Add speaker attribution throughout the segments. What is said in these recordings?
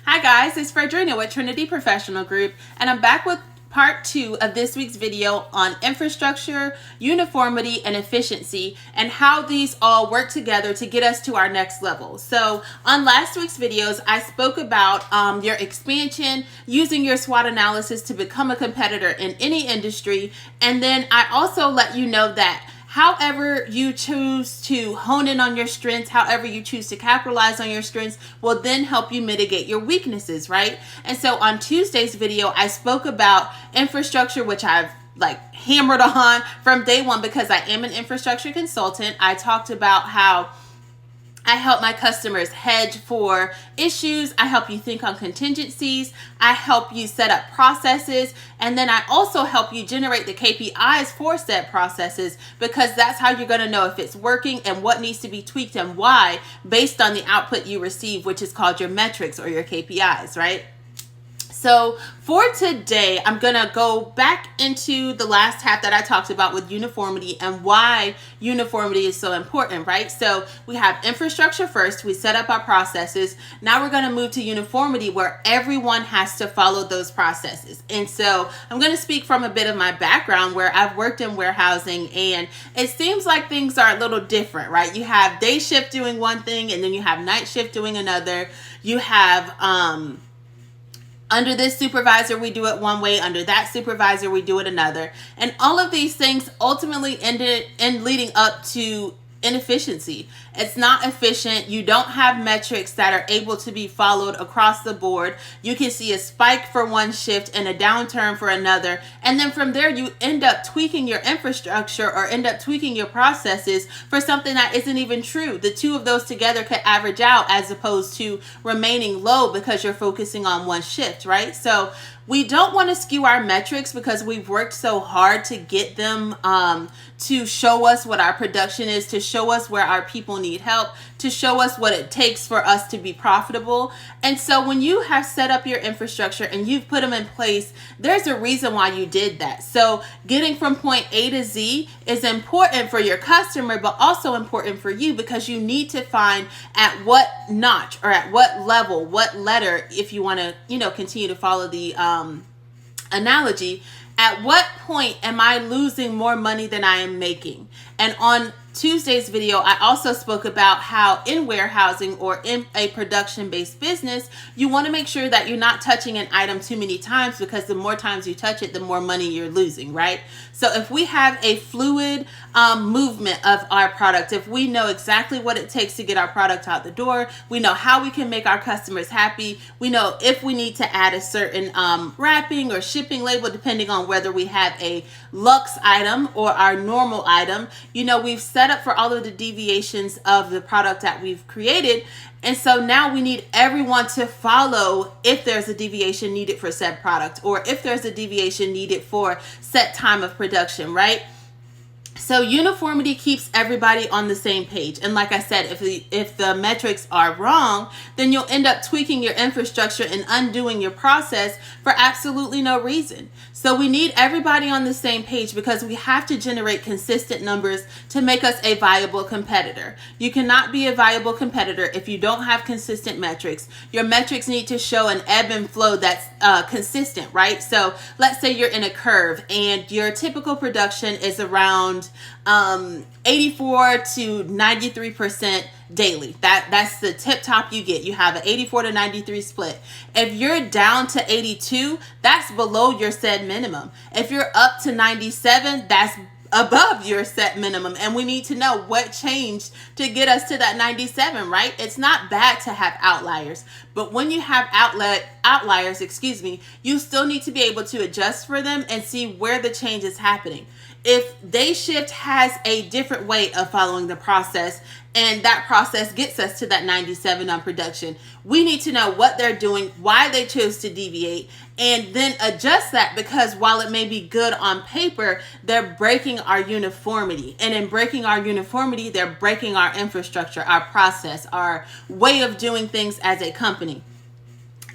Speaker 1: Hi guys, it's Fredrina with Trinity Professional Group, and I'm back with part 2 of this week's video on infrastructure, uniformity, and efficiency, and how these all work together to get us to our next level. So on last week's videos, I spoke about your expansion, using your SWOT analysis to become a competitor in any industry, and then I also let you know that however you choose to hone in on your strengths, however you choose to capitalize on your strengths, will then help you mitigate your weaknesses, right? And so on Tuesday's video, I spoke about infrastructure, which I've hammered on from day one because I am an infrastructure consultant. I talked about how I help my customers hedge for issues. I help you think on contingencies. I help you set up processes. And then I also help you generate the KPIs for said processes, because that's how you're going to know if it's working and what needs to be tweaked and why, based on the output you receive, which is called your metrics or your KPIs, right? So for today, I'm going to go back into the last half that I talked about with uniformity and why uniformity is so important, right? So we have infrastructure first. We set up our processes. Now we're going to move to uniformity, where everyone has to follow those processes. And so I'm going to speak from a bit of my background, where I've worked in warehousing, and it seems like things are a little different, right? You have day shift doing one thing, and then you have night shift doing another. You have, under this supervisor, we do it one way. Under that supervisor, we do it another. And all of these things ultimately ended in leading up to inefficiency. It's not efficient. You don't have metrics that are able to be followed across the board. You can see a spike for one shift and a downturn for another. And then from there, you end up tweaking your infrastructure or end up tweaking your processes for something that isn't even true. The two of those together could average out, as opposed to remaining low because you're focusing on one shift, right? So we don't want to skew our metrics because we've worked so hard to get them to show us what our production is, to show us where our people need help, to show us what it takes for us to be profitable. And so when you have set up your infrastructure and you've put them in place, there's a reason why you did that. So getting from point A to Z is important for your customer, but also important for you, because you need to find at what notch or at what level, what letter, if you want to, continue to follow the analogy, at what point am I losing more money than I am making? And on Tuesday's video, I also spoke about how in warehousing or in a production-based business, you want to make sure that you're not touching an item too many times, because the more times you touch it, the more money you're losing, right? So if we have a fluid movement of our product, if we know exactly what it takes to get our product out the door, we know how we can make our customers happy, we know if we need to add a certain wrapping or shipping label, depending on whether we have a luxe item or our normal item, we've set up for all of the deviations of the product that we've created. And so now we need everyone to follow if there's a deviation needed for said product, or if there's a deviation needed for set time of production, right? So uniformity keeps everybody on the same page. And like I said, if the metrics are wrong, then you'll end up tweaking your infrastructure and undoing your process for absolutely no reason. So we need everybody on the same page, because we have to generate consistent numbers to make us a viable competitor. You cannot be a viable competitor if you don't have consistent metrics. Your metrics need to show an ebb and flow that's consistent, right? So let's say you're in a curve and your typical production is around 84 to 93% daily. That's the tip top you get. You have an 84 to 93 split. If you're down to 82, that's below your said minimum. If you're up to 97, that's above your set minimum. And we need to know what changed to get us to that 97, right? It's not bad to have outliers, but when you have outliers, you still need to be able to adjust for them and see where the change is happening. If day shift has a different way of following the process, and that process gets us to that 97 on production, we need to know what they're doing, why they chose to deviate, and then adjust that, because while it may be good on paper, they're breaking our uniformity. And in breaking our uniformity, they're breaking our infrastructure, our process, our way of doing things as a company.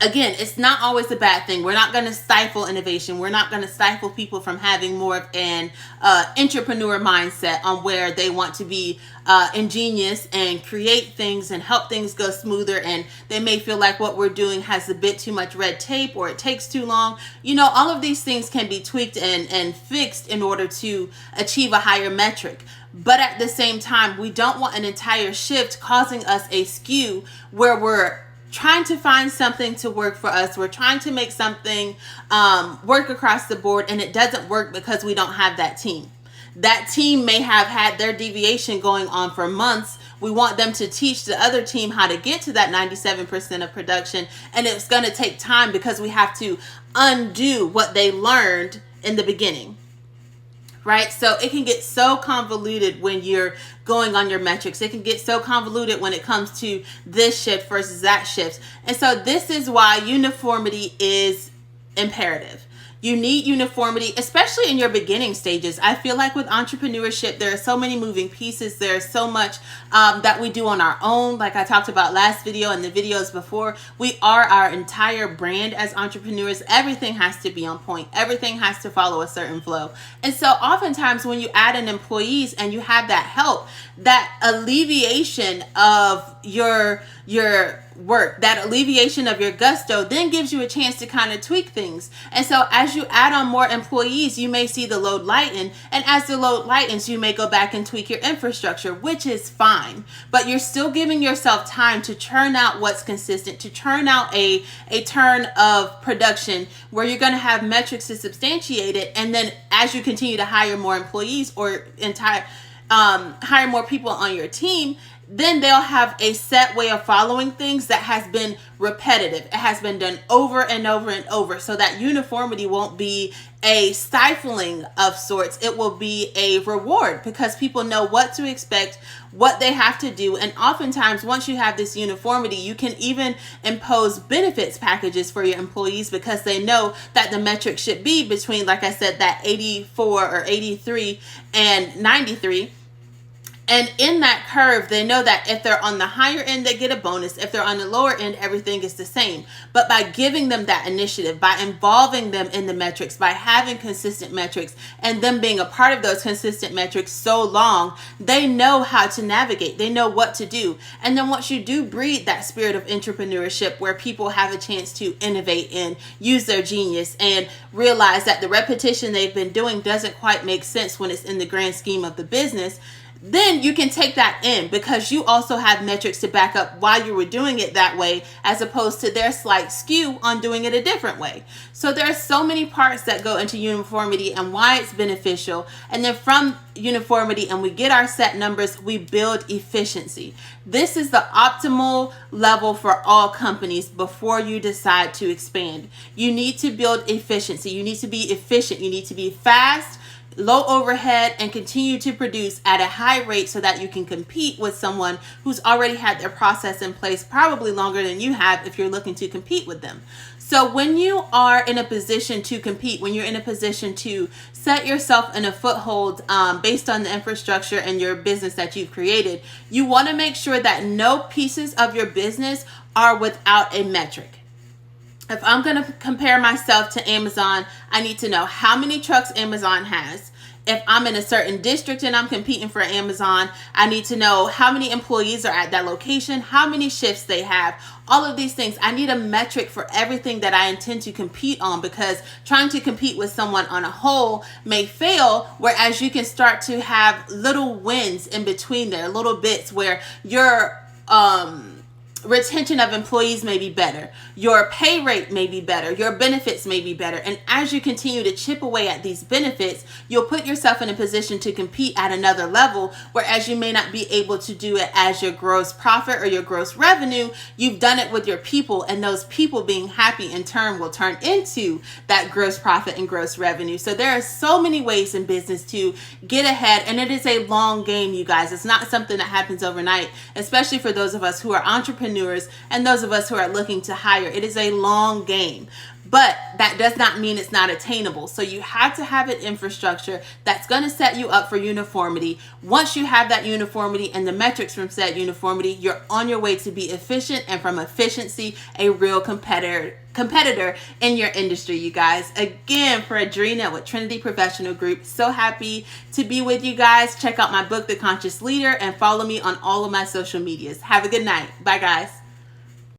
Speaker 1: again, it's not always a bad thing. We're not going to stifle innovation. We're not going to stifle people from having more of an entrepreneur mindset on where they want to be ingenious and create things and help things go smoother. And they may feel like what we're doing has a bit too much red tape or it takes too long. You know, all of these things can be tweaked and fixed in order to achieve a higher metric. But at the same time, we don't want an entire shift causing us a skew where we're trying to find something to work for us. We're trying to make something work across the board, and it doesn't work because we don't have that team. That team may have had their deviation going on for months. We want them to teach the other team how to get to that 97% of production, and it's going to take time because we have to undo what they learned in the beginning. Right? So it can get so convoluted when you're going on your metrics. It can get so convoluted when it comes to this shift versus that shift. And so this is why uniformity is imperative. You need uniformity, especially in your beginning stages. I feel like with entrepreneurship, there are so many moving pieces. There's so much that we do on our own. Like I talked about last video and the videos before, we are our entire brand as entrepreneurs. Everything has to be on point. Everything has to follow a certain flow. And so oftentimes when you add in employees and you have that help, that alleviation of your work, that alleviation of your gusto then gives you a chance to kind of tweak things. And so as you add on more employees, you may see the load lighten, and as the load lightens, you may go back and tweak your infrastructure, which is fine, but you're still giving yourself time to churn out what's consistent, to churn out a turn of production where you're going to have metrics to substantiate it. And then as you continue to hire more employees or hire more people on your team, then they'll have a set way of following things that has been repetitive. It has been done over and over and over, so that uniformity won't be a stifling of sorts. It will be a reward because people know what to expect, what they have to do. And oftentimes, once you have this uniformity, you can even impose benefits packages for your employees because they know that the metric should be between, like I said, that 84 or 83 and 93. And in that curve, they know that if they're on the higher end, they get a bonus. If they're on the lower end, everything is the same. But by giving them that initiative, by involving them in the metrics, by having consistent metrics, and them being a part of those consistent metrics so long, they know how to navigate. They know what to do. And then once you do breed that spirit of entrepreneurship where people have a chance to innovate and use their genius and realize that the repetition they've been doing doesn't quite make sense when it's in the grand scheme of the business, then you can take that in because you also have metrics to back up why you were doing it that way as opposed to their slight skew on doing it a different way. So there are so many parts that go into uniformity and why it's beneficial. And then from uniformity and we get our set numbers, we build efficiency. This is the optimal level for all companies before you decide to expand. You need to build efficiency. You need to be efficient. You need to be fast, low overhead, and continue to produce at a high rate so that you can compete with someone who's already had their process in place probably longer than you have if you're looking to compete with them. So when you are in a position to compete, when you're in a position to set yourself in a foothold based on the infrastructure and your business that you've created, you want to make sure that no pieces of your business are without a metric. If I'm going to compare myself to Amazon, I need to know how many trucks Amazon has. If I'm in a certain district and I'm competing for Amazon, I need to know how many employees are at that location, how many shifts they have, all of these things. I need a metric for everything that I intend to compete on because trying to compete with someone on a whole may fail, whereas you can start to have little wins in between there, little bits where your retention of employees may be better, your pay rate may be better, your benefits may be better. And as you continue to chip away at these benefits, you'll put yourself in a position to compete at another level, whereas you may not be able to do it as your gross profit or your gross revenue. You've done it with your people, and those people being happy in turn will turn into that gross profit and gross revenue. So there are so many ways in business to get ahead, and it is a long game, you guys. It's not something that happens overnight, especially for those of us who are entrepreneurs and those of us who are looking to hire. It is a long game. but that does not mean it's not attainable. So you have to have an infrastructure that's going to set you up for uniformity. Once you have that uniformity and the metrics from said uniformity, you're on your way to be efficient, and from efficiency, a real competitor in your industry, you guys. Again, for Adrena with Trinity Professional Group, so happy to be with you guys. Check out my book, The Conscious Leader, and follow me on all of my social medias. Have a good night. Bye, guys.